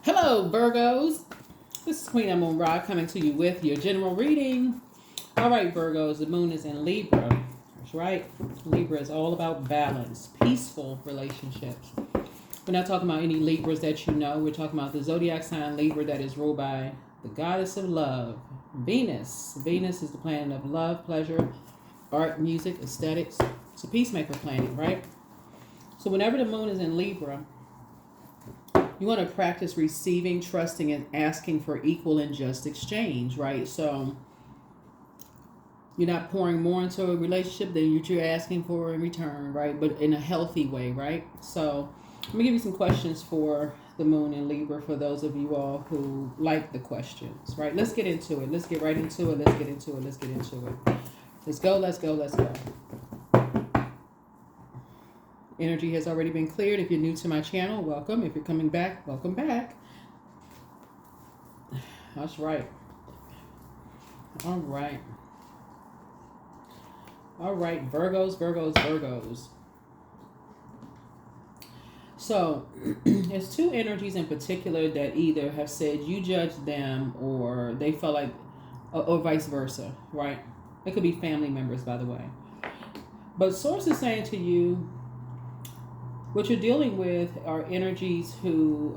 Hello, Virgos. This is Queen Amun Ra coming to you with your general reading. All right, Virgos, the moon is in Libra. That's right. Libra is all about balance, peaceful relationships. We're not talking about any Libras that you know. We're talking about the Zodiac Sign Libra that is ruled by the goddess of love, Venus. Venus is the planet of love, pleasure, art, music, aesthetics. It's a peacemaker planet, right? So whenever the moon is in Libra, you want to practice receiving, trusting, and asking for equal and just exchange, right? So you're not pouring more into a relationship than you're asking for in return, right? But in a healthy way, right? So let me give you some questions for the moon in Libra for those of you all who like the questions, right? Let's get into it. Let's get right into it. Let's get into it. Let's get into it. Let's go. Let's go. Let's go. Energy has already been cleared. If you're new to my channel, welcome. If you're coming back, welcome back. That's right. All right. All right, Virgos, Virgos, Virgos. So, there's two energies in particular that either have said you judge them or they felt like, or vice versa, right? It could be family members, by the way. But Source is saying to you, what you're dealing with are energies who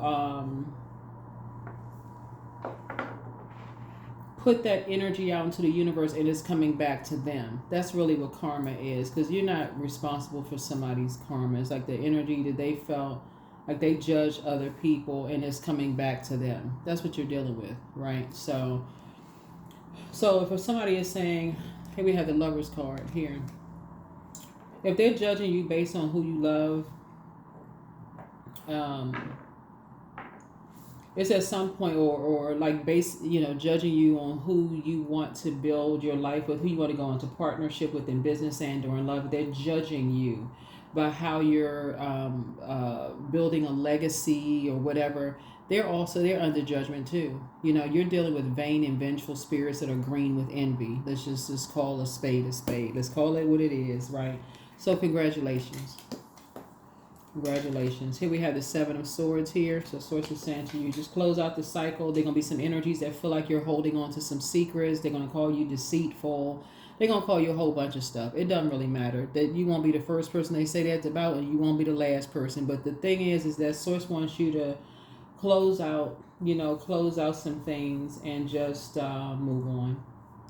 put that energy out into the universe and it's coming back to them. That's really what karma is, because you're not responsible for somebody's karma. It's like the energy that they felt like they judged other people and it's coming back to them. That's what you're dealing with, right? So if somebody is saying, hey, we have the Lover's card here. If they're judging you based on who you love, it's at some point or like judging you on who you want to build your life with, who you want to go into partnership with in business and or in love. They're judging you by how you're building a legacy or whatever. They're under judgment too. You're dealing with vain and vengeful spirits that are green with envy. Let's just call a spade a spade. Let's call it what it is, right? So congratulations. Congratulations. Here we have the Seven of Swords here. So Source is saying to you, just close out the cycle. There are going to be some energies that feel like you're holding on to some secrets. They're going to call you deceitful. They're going to call you a whole bunch of stuff. It doesn't really matter. That you won't be the first person they say that about, and you won't be the last person. But the thing is that Source wants you to close out some things and just move on.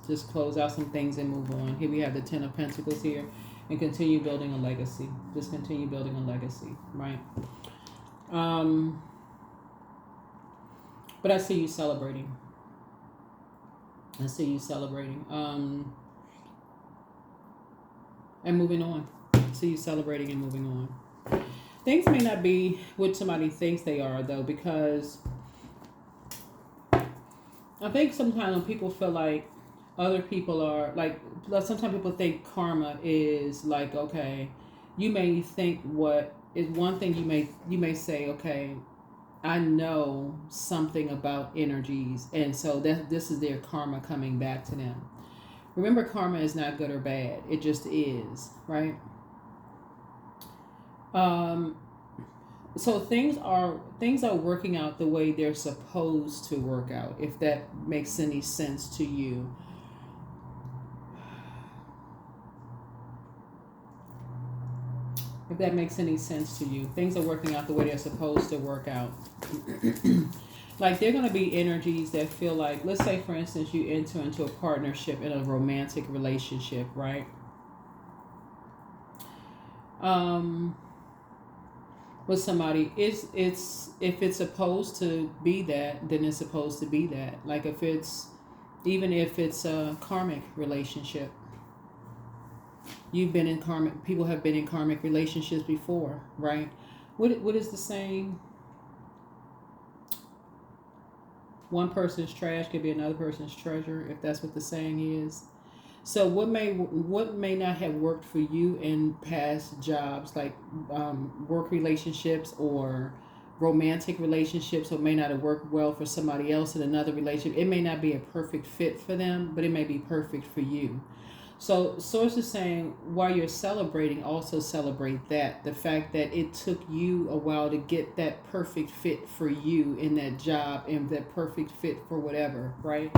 Just close out some things and move on. Here we have the Ten of Pentacles here. And continue building a legacy. Just continue building a legacy, right? But I see you celebrating. And moving on. I see you celebrating and moving on. Things may not be what somebody thinks they are, though, because I think sometimes when people feel like other people are like, sometimes people think karma is like, okay, you may think what is one thing you may say, okay, I know something about energies, and so this is their karma coming back to them. Remember, karma is not good or bad. It just is, right? So things are working out the way they're supposed to work out, if that makes any sense to you. If that makes any sense to you. Things are working out the way they're supposed to work out. Like, there are going to be energies that feel like, let's say, for instance, you enter into a partnership in a romantic relationship, right? With somebody, if it's supposed to be that, then it's supposed to be that. Like, even if it's a karmic relationship. People have been in karmic relationships before, right? What is the saying? One person's trash could be another person's treasure, if that's what the saying is. So what may not have worked for you in past jobs, like work relationships or romantic relationships, or may not have worked well for somebody else in another relationship. It may not be a perfect fit for them, but it may be perfect for you. So source is saying while you're celebrating, also celebrate that the fact that it took you a while to get that perfect fit for you in that job and that perfect fit for whatever, right?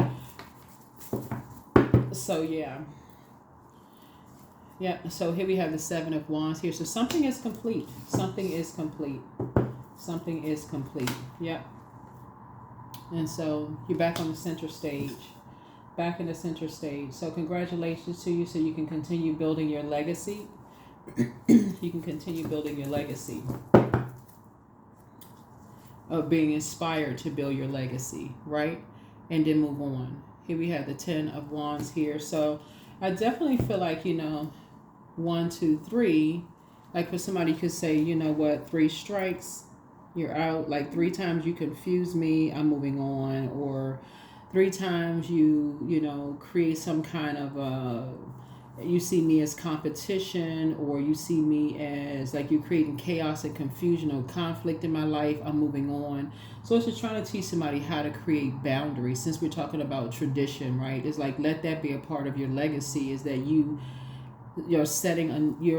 So yeah. Yeah, so here we have the Seven of Wands here. So something is complete. Something is complete. Something is complete. Yep. And so you're back on the center stage. Back in the center stage. So congratulations to you, so you can continue building your legacy. You can continue building your legacy of being inspired to build your legacy, right? And then move on. Here we have the Ten of Wands here. So I definitely feel like, 1, 2, 3, like for somebody could say, you know what, 3 strikes, you're out. Like 3 times you confuse me, I'm moving on. Or 3 times you create some kind of you see me as competition, or you see me as like you're creating chaos and confusion or conflict in my life, I'm moving on. So it's just trying to teach somebody how to create boundaries. Since we're talking about tradition, right? It's like, let that be a part of your legacy, is that you're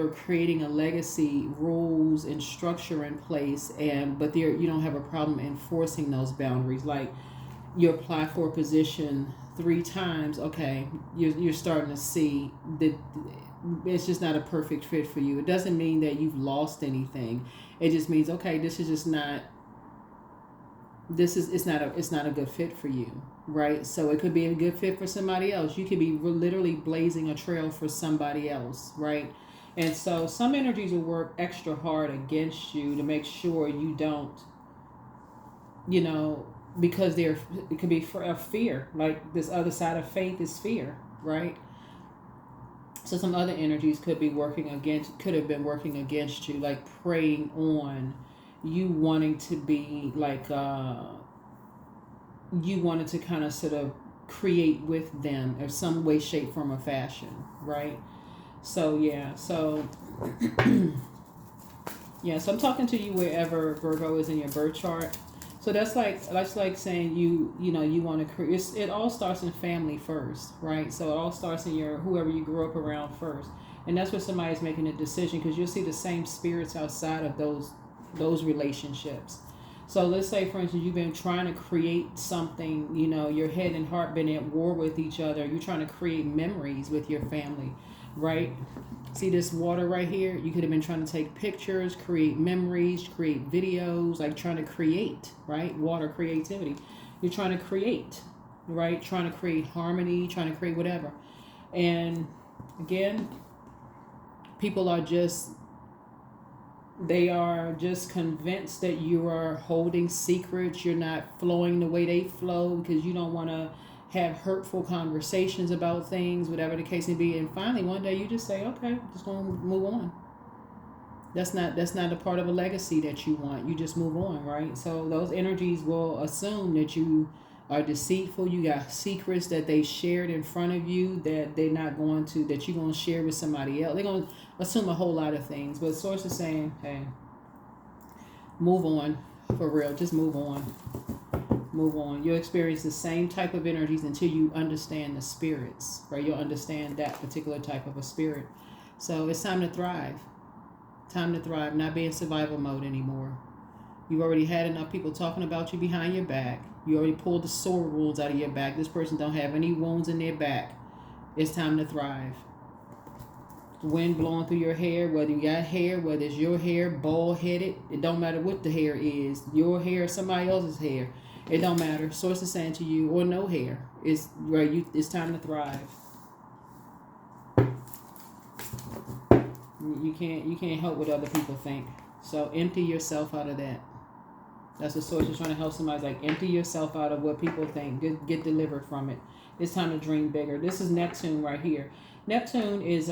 creating a legacy, rules and structure in place, but you don't have a problem enforcing those boundaries. Like, you apply for a position 3 times, okay, you're starting to see that it's just not a perfect fit for you. It doesn't mean that you've lost anything. It just means, okay, it's not a good fit for you, right? So it could be a good fit for somebody else. You could be literally blazing a trail for somebody else, right? And so some energies will work extra hard against you to make sure you don't, because it could be for a fear. Like, this other side of faith is fear, right? So some other energies could have been working against you, like preying on you, wanting to be like you wanted to kind of sort of create with them in some way, shape, form, or fashion, right? So yeah, so yeah, so I'm talking to you wherever Virgo is in your birth chart. So that's like saying you want to create. It all starts in family first, right? So it all starts in whoever you grew up around first, and that's where somebody's making a decision, because you'll see the same spirits outside of those relationships. So let's say, for instance, you've been trying to create something. Your head and heart been at war with each other. You're trying to create memories with your family, right? See this water right here? You could have been trying to take pictures, create memories, create videos, like trying to create, right? Water, creativity. You're trying to create, right? Trying to create harmony, trying to create whatever. And again, people are just convinced that you are holding secrets. You're not flowing the way they flow because you don't want to have hurtful conversations about things, whatever the case may be. And finally, one day you just say, okay, I'm just going to move on. That's not a part of a legacy that you want. You just move on, right? So those energies will assume that you are deceitful. You got secrets that they shared in front of you that that you're going to share with somebody else. They're going to assume a whole lot of things. But source is saying, hey, move on, for real. Just move on. Move on. You'll experience the same type of energies until you understand the spirits, right? You'll understand that particular type of a spirit. So it's time to thrive. Time to thrive. Not be in survival mode anymore. You've already had enough people talking about you behind your back. You already pulled the sore wounds out of your back. This person don't have any wounds in their back. It's time to thrive. Wind blowing through your hair, whether you got hair, whether it's your hair, bald headed, it don't matter what the hair is. Your hair or somebody else's hair. It don't matter. Source is saying to you, or no hair. It's time to thrive. You can't help what other people think. So empty yourself out of that. That's what source is trying to help somebody. Like, empty yourself out of what people think. Get delivered from it. It's time to dream bigger. This is Neptune right here. Neptune is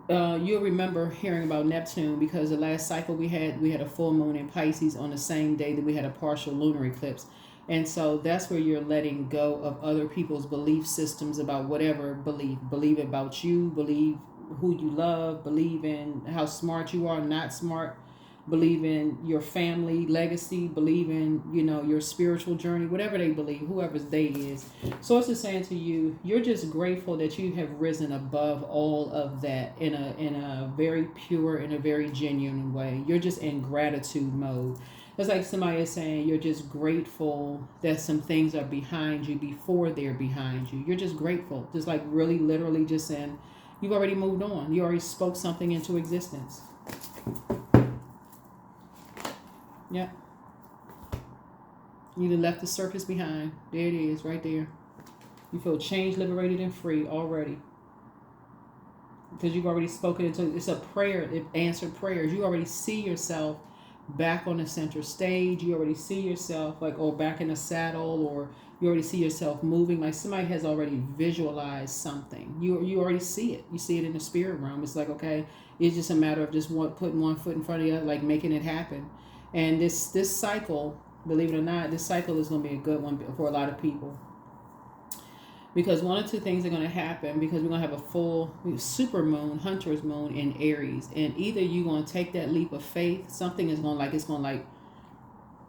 you'll remember hearing about Neptune because the last cycle we had a full moon in Pisces on the same day that we had a partial lunar eclipse. And so that's where you're letting go of other people's belief systems about whatever believe about you, believe who you love, believe in how smart you are, not smart, believe in your family legacy, believe in, you know, your spiritual journey, whatever they believe, whoever's they is. Source is saying to you, you're just grateful that you have risen above all of that in a very pure, in a very genuine way. You're just in gratitude mode. It's like somebody is saying you're just grateful that some things are behind you before they're behind you. You're just grateful. Just like really literally just saying you've already moved on. You already spoke something into existence. Yeah. You done left the circus behind. There it is, right there. You feel changed, liberated, and free already. Because you've already spoken into, it's a prayer, it answered prayers. You already see yourself back on the center stage. You already see yourself like, or back in a saddle, or you already see yourself moving. Like somebody has already visualized something. You already see it. You see it in the spirit realm. It's like, okay, it's just a matter of just putting one foot in front of the other, like making it happen. And this cycle, believe it or not, this cycle is going to be a good one for a lot of people. Because one or two things are going to happen, because we're going to have a full super moon, hunter's moon in Aries. And either you're going to take that leap of faith, something is going to it's going to like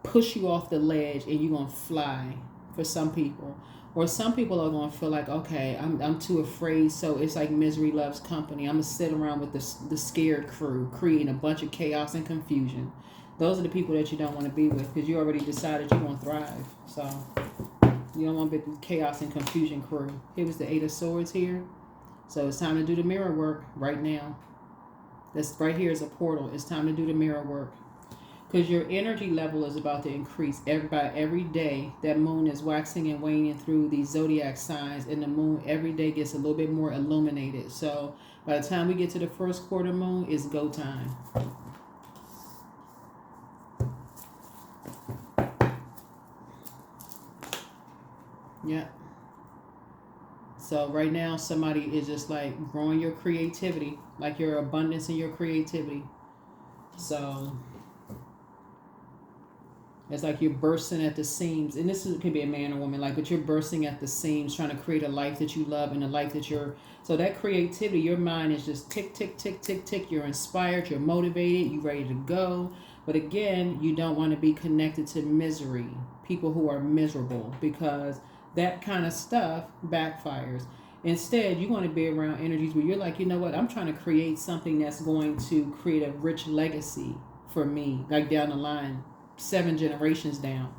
push you off the ledge and you're going to fly for some people. Or some people are going to feel like, okay, I'm too afraid, so it's like misery loves company. I'm going to sit around with the scared crew, creating a bunch of chaos and confusion. Those are the people that you don't want to be with, because you already decided you want to thrive. So you don't want to be the chaos and confusion crew. Here was the Eight of Swords here. So it's time to do the mirror work right now. This right here is a portal. It's time to do the mirror work. Because your energy level is about to increase every day. That moon is waxing and waning through these zodiac signs, and the moon every day gets a little bit more illuminated. So by the time we get to the first quarter moon, it's go time. Yeah. So right now, somebody is just like growing your creativity, like your abundance in your creativity. So it's like you're bursting at the seams, and this could be a man or woman, like, but you're bursting at the seams, trying to create a life that you love and a life that you're. So that creativity, your mind is just tick, tick, tick, tick, tick. You're inspired, you're motivated, you're ready to go. But again, you don't want to be connected to misery, people who are miserable, because that kind of stuff backfires. Instead, you want to be around energies where you're like, you know what, I'm trying to create something that's going to create a rich legacy for me, like down the line, 7 generations down.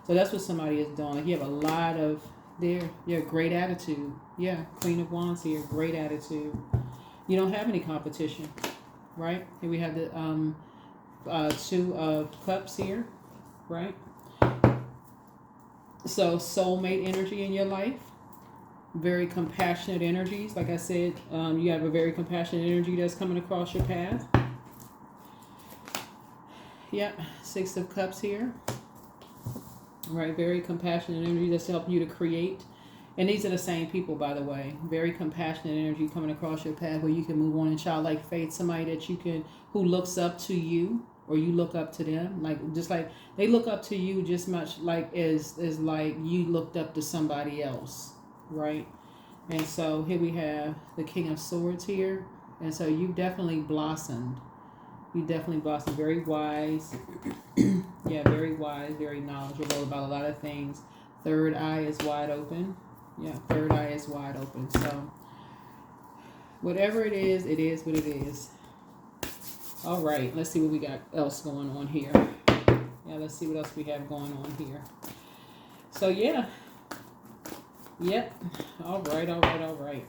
So that's what somebody is doing. Like you have a lot of great attitude. Yeah, Queen of Wands here, great attitude. You don't have any competition, right? Here we have the Two of Cups here, right? So soulmate energy in your life, very compassionate energies. Like I said, you have a very compassionate energy that's coming across your path. Yep, Six of Cups here. Right, very compassionate energy that's helping you to create. And these are the same people, by the way. Very compassionate energy coming across your path where you can move on in childlike faith. Somebody that you can, who looks up to you, or you look up to them. Like, just like they look up to you just much like as like you looked up to somebody else, right? And so here we have the King of Swords here. And so you definitely blossomed. You definitely blossomed. Very wise. Yeah, very wise, very knowledgeable about a lot of things. Third eye is wide open. Yeah, third eye is wide open. So whatever it is what it is. All right, let's see what we got else going on here. Yeah, let's see what else we have going on here. So yeah. Yep. All right.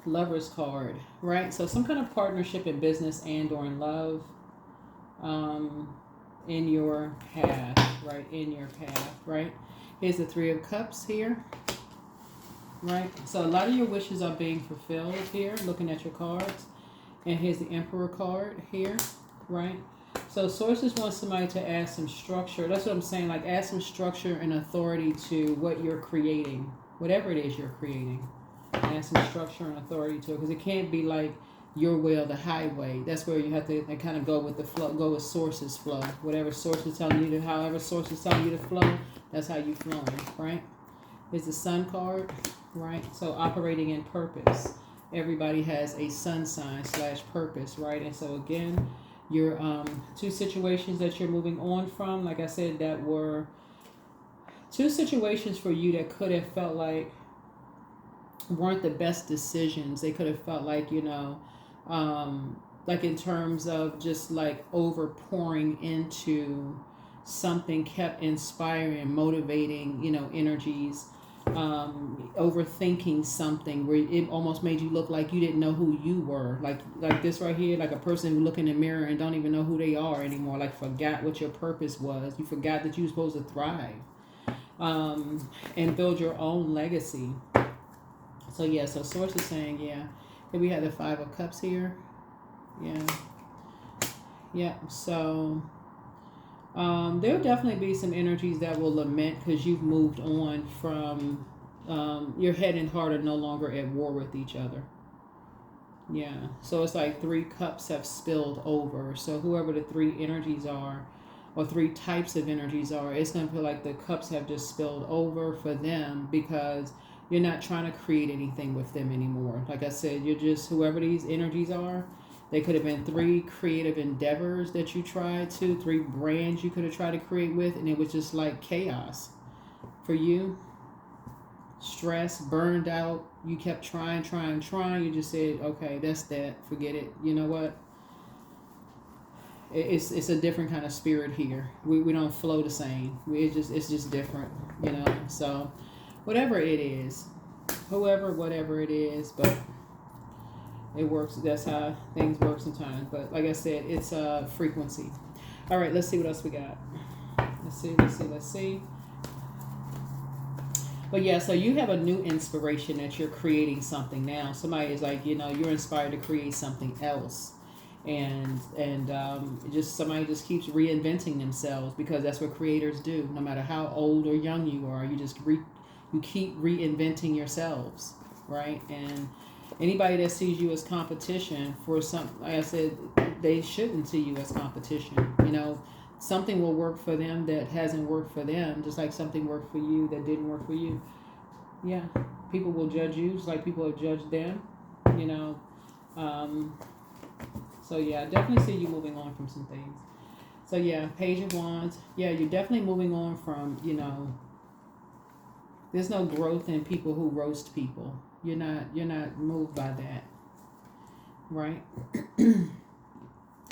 Lover's card, right? So some kind of partnership in business and or in love, in your path, right? In your path, right? Here's the Three of Cups here, right? So a lot of your wishes are being fulfilled here, looking at your cards. And here's the Emperor card here, right? So sources want somebody to add some structure. That's what I'm saying, like add some structure and authority to what you're creating, whatever it is you're creating. Add some structure and authority to it, because it can't be like your way or the highway. That's where you have to kind of go with the flow, go with sources flow. Whatever source is telling you to, however source is telling you to flow, that's how you flowing, right? Here's the Sun card, right? So operating in purpose. Everybody has a sun sign / purpose, right? And so again, your two situations that you're moving on from, like I said, that were two situations for you that could have felt like weren't the best decisions. They could have felt like, like in terms of just like over pouring into something, kept inspiring, motivating, energies, overthinking something where it almost made you look like you didn't know who you were. Like this right here, like a person who look in the mirror and don't even know who they are anymore, like forgot what your purpose was. You forgot that you were supposed to thrive, and build your own legacy. So yeah, so source is saying, yeah. Here we have the 5 of Cups here. Yeah. So there'll definitely be some energies that will lament because you've moved on from your head and heart are no longer at war with each other. Yeah. So it's like 3 cups have spilled over. So whoever the 3 energies are, or 3 types of energies are, it's going to feel like the cups have just spilled over for them because you're not trying to create anything with them anymore. Like I said, you're just, whoever these energies are, they could have been 3 creative endeavors that you tried to, 3 brands you could have tried to create with, and it was just like chaos for you. Stress, burned out. You kept trying. You just said, okay, that's that. Forget it. You know what? It's a different kind of spirit here. We don't flow the same. It's just different. So whatever it is, whatever it is, but it works. That's how things work sometimes. But like I said, it's a frequency. All right, let's see what else we got. Let's see. But yeah, so you have a new inspiration that you're creating something now. Somebody is like, you're inspired to create something else. And just somebody just keeps reinventing themselves because that's what creators do. No matter how old or young you are, you just you keep reinventing yourselves, right? And anybody that sees you as competition for like I said, they shouldn't see you as competition. Something will work for them that hasn't worked for them, just like something worked for you that didn't work for you. Yeah, people will judge you just like people have judged them. So yeah, I definitely see you moving on from some things. So yeah, Page of Wands. Yeah, you're definitely moving on from, there's no growth in people who roast people. You're not moved by that. Right?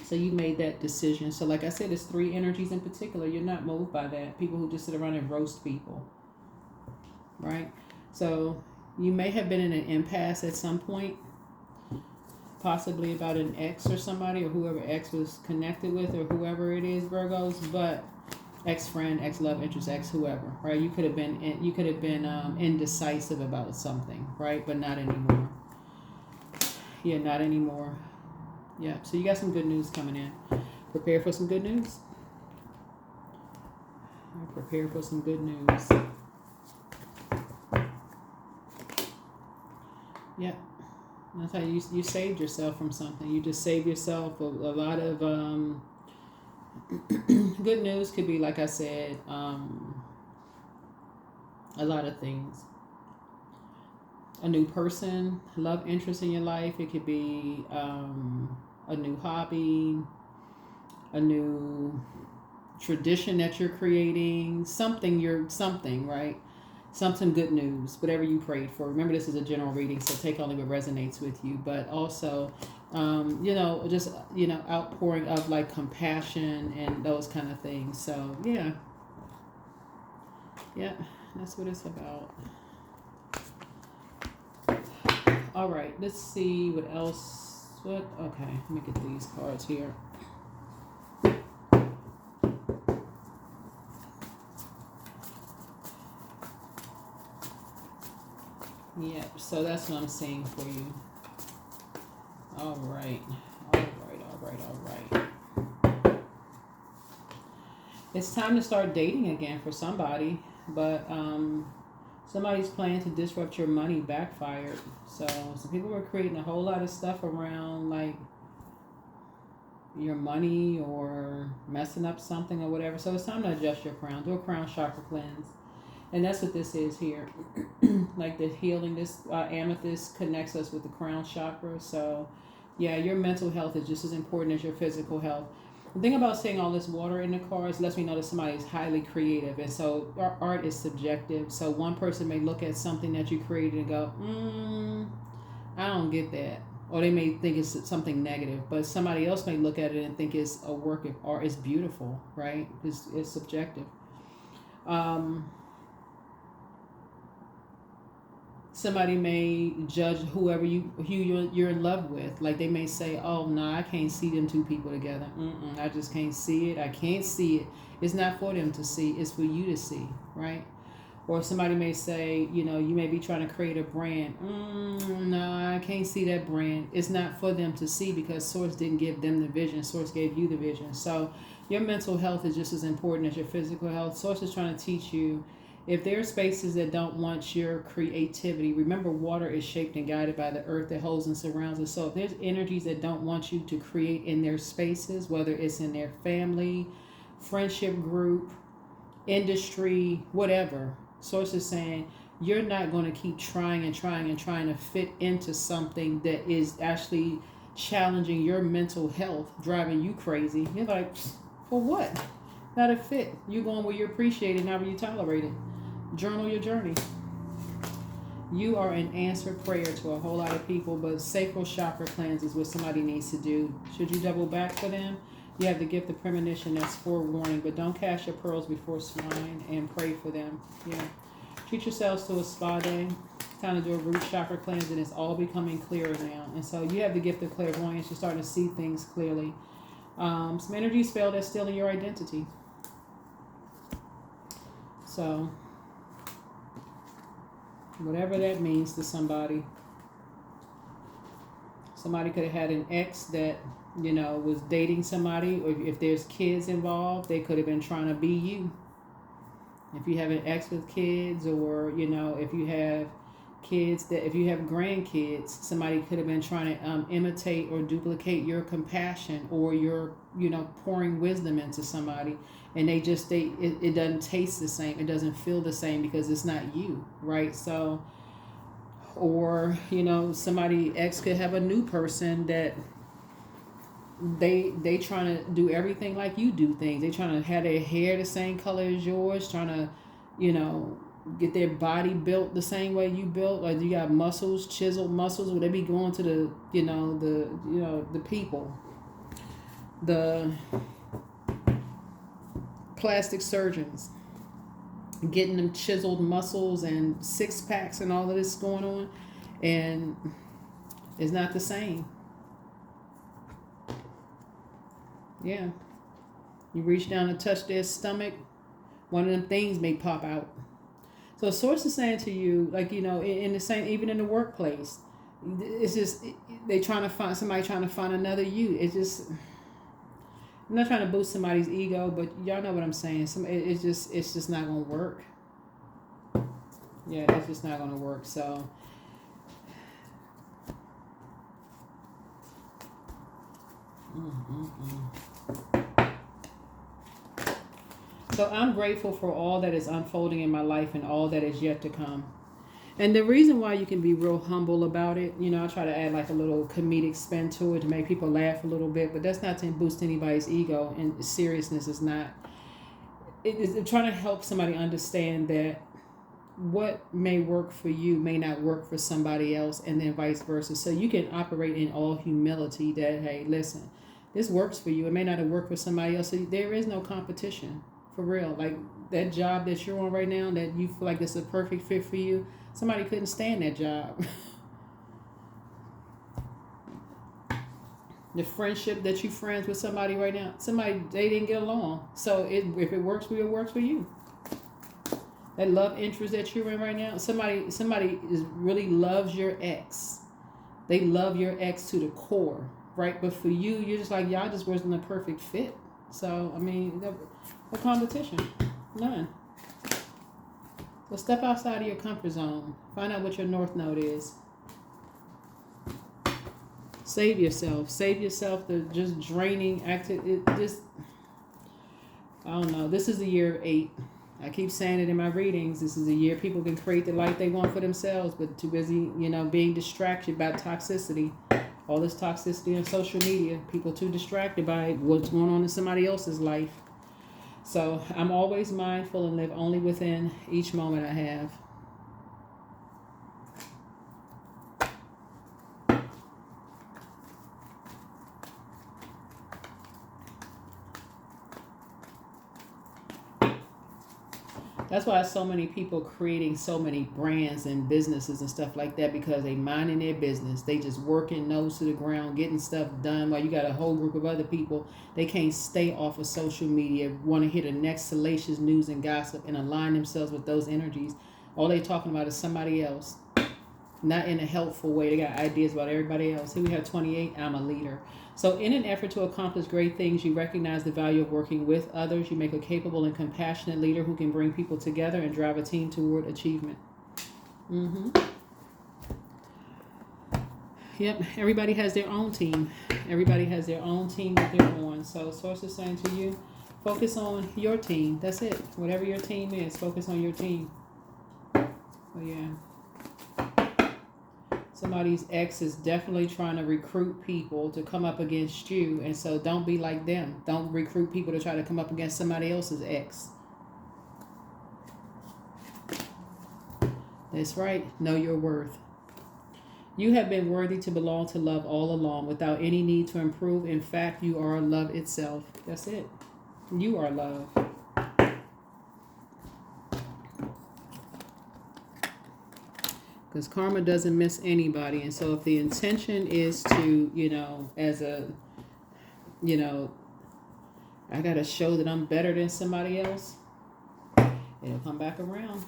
So you made that decision. So like I said, there's 3 energies in particular. You're not moved by that. People who just sit around and roast people. Right? So you may have been in an impasse at some point, possibly about an ex or somebody, or whoever ex was connected with, or whoever it is, Virgos, but ex-friend, ex-love interest, ex whoever, right? You could have been indecisive about something, right? But not anymore. Yeah, not anymore. Yeah, so you got some good news coming in. Prepare for some good news. Prepare for some good news. Yeah. That's how you saved yourself from something. You just saved yourself a lot of good news. Could be, like I said, a lot of things. A new person, love interest in your life. It could be a new hobby, a new tradition that you're creating, something, right? Some good news, whatever you prayed for. Remember, this is a general reading, so take only what resonates with you. But also, just outpouring of like compassion and those kind of things. So yeah, that's what it's about. All right, let's see what else. Okay, let me get these cards here. Yep, so that's what I'm seeing for you. All right. It's time to start dating again for somebody, but somebody's plan to disrupt your money backfired. So some people were creating a whole lot of stuff around like your money or messing up something or whatever. So it's time to adjust your crown. Do a crown chakra cleanse. And that's what this is here. Like the healing, this amethyst connects us with the crown chakra. So, yeah, your mental health is just as important as your physical health. The thing about seeing all this water in the cards lets me know that somebody is highly creative. And so art is subjective. So one person may look at something that you created and go, I don't get that. Or they may think it's something negative. But somebody else may look at it and think it's a work of art. It's beautiful, right? It's subjective. Somebody may judge whoever you're in love with. Like they may say, "Oh no, I can't see them two people together. I just can't see it. I can't see it. It's not for them to see. It's for you to see, right?" Or somebody may say, you may be trying to create a brand. No, I can't see that brand. It's not for them to see because Source didn't give them the vision. Source gave you the vision. So your mental health is just as important as your physical health. Source is trying to teach you. If there are spaces that don't want your creativity, remember water is shaped and guided by the earth that holds and surrounds us. So if there's energies that don't want you to create in their spaces, whether it's in their family, friendship group, industry, whatever, Source is saying you're not going to keep trying and trying and trying to fit into something that is actually challenging your mental health, driving you crazy. You're like, for what? Not a fit. You're going where you appreciate it, not where you tolerate it. Journal your journey. You are an answered prayer to a whole lot of people, but sacral chakra cleanse is what somebody needs to do. Should you double back for them? You have the gift of premonition, that's forewarning, but don't cast your pearls before swine and pray for them. Yeah. Treat yourselves to a spa day. Time to do a root chakra cleanse, and it's all becoming clearer now. And so you have the gift of clairvoyance. You're starting to see things clearly. Some energy spell that's still in your identity. So, whatever that means to somebody. Somebody could have had an ex that, was dating somebody, or if there's kids involved, they could have been trying to be you. If you have an ex with kids, or, if you have kids if you have grandkids, somebody could have been trying to imitate or duplicate your compassion or your, pouring wisdom into somebody. And it doesn't taste the same. It doesn't feel the same because it's not you, right? So, or, somebody ex could have a new person that they trying to do everything like you do things. They trying to have their hair the same color as yours, trying to, get their body built the same way you built. Like you got muscles, chiseled muscles. Would they be going to the, the people, the plastic surgeons, getting them chiseled muscles and six packs and all of this going on, and it's not the same. Yeah, you reach down and touch their stomach, one of them things may pop out. So Source is saying to you, like, in the same, even in the workplace, it's just they trying to find somebody trying to find another you. It's just, I'm not trying to boost somebody's ego, but y'all know what I'm saying. It's just not gonna work. Yeah, it's just not gonna work. So. So I'm grateful for all that is unfolding in my life and all that is yet to come. And the reason why you can be real humble about it, I try to add like a little comedic spin to it to make people laugh a little bit, but that's not to boost anybody's ego, and seriousness is not. It's trying to help somebody understand that what may work for you may not work for somebody else, and then vice versa. So you can operate in all humility that, hey, listen, this works for you. It may not have worked for somebody else. So there is no competition. For real, like that job that you're on right now that you feel like it's a perfect fit for you, somebody couldn't stand that job. The friendship that you friends with somebody right now, they didn't get along. So if it works for you, it works for you. That love interest that you're in right now, somebody really loves your ex. They love your ex to the core, right? But for you, you're just like, y'all just wasn't a perfect fit. So, I mean, no competition. None. So step outside of your comfort zone. Find out what your north node is. Save yourself. Save yourself the just draining I don't know. This is the year 8. I keep saying it in my readings. This is a year people can create the life they want for themselves, but too busy, being distracted by toxicity. All this toxicity on social media. People too distracted by what's going on in somebody else's life. So I'm always mindful and live only within each moment I have. That's why so many people creating so many brands and businesses and stuff like that, because they minding their business. They just working nose to the ground, getting stuff done, while you got a whole group of other people. They can't stay off of social media, want to hear the next salacious news and gossip and align themselves with those energies. All they talking about is somebody else, not in a helpful way. They got ideas about everybody else. Here we have 28, I'm a leader. So in an effort to accomplish great things, you recognize the value of working with others. You make a capable and compassionate leader who can bring people together and drive a team toward achievement. Yep, everybody has their own team. Everybody has their own team that they're on. So Source is saying to you, focus on your team. That's it. Whatever your team is, focus on your team. Oh, yeah. Somebody's ex is definitely trying to recruit people to come up against you. And so don't be like them. Don't recruit people to try to come up against somebody else's ex. That's right. Know your worth. You have been worthy to belong to love all along without any need to improve. In fact, you are love itself. That's it. You are love. Because karma doesn't miss anybody. And so if the intention is to, I got to show that I'm better than somebody else, it'll come back around.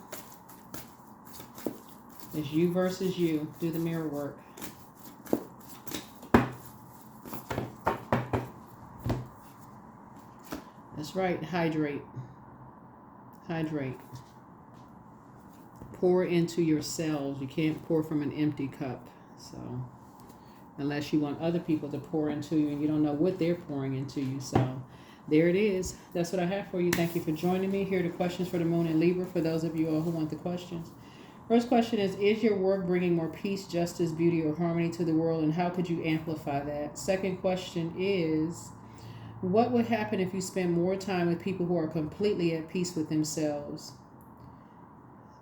It's you versus you. Do the mirror work. That's right. Hydrate. Hydrate. Pour into yourselves. You can't pour from an empty cup. So unless you want other people to pour into you and you don't know what they're pouring into you. So there it is. That's what I have for you. Thank you for joining me. Here are the questions for the moon and Libra for those of you all who want the questions. First question is your work bringing more peace, justice, beauty, or harmony to the world, and how could you amplify that? Second question is, what would happen if you spend more time with people who are completely at peace with themselves?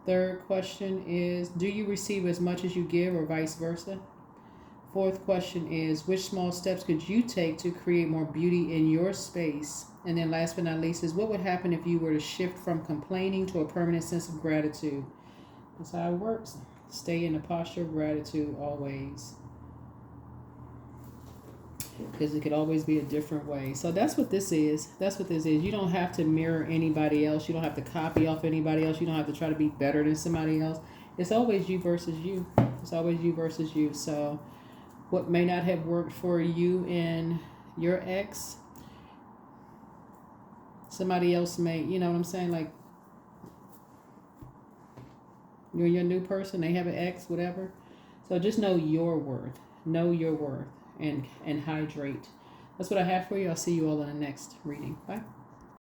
Third question is, do you receive as much as you give, or vice versa? Fourth question is, which small steps could you take to create more beauty in your space? And then last but not least is, what would happen if you were to shift from complaining to a permanent sense of gratitude? That's how it works. Stay in the posture of gratitude always. Because it could always be a different way. So that's what this is. That's what this is. You don't have to mirror anybody else. You don't have to copy off anybody else. You don't have to try to be better than somebody else. It's always you versus you. It's always you versus you. So what may not have worked for you and your ex, somebody else may, you know what I'm saying? Like, you're your new person, they have an ex, whatever. So just know your worth. Know your worth and hydrate. That's what I have for you. I'll see you all in the next reading. Bye.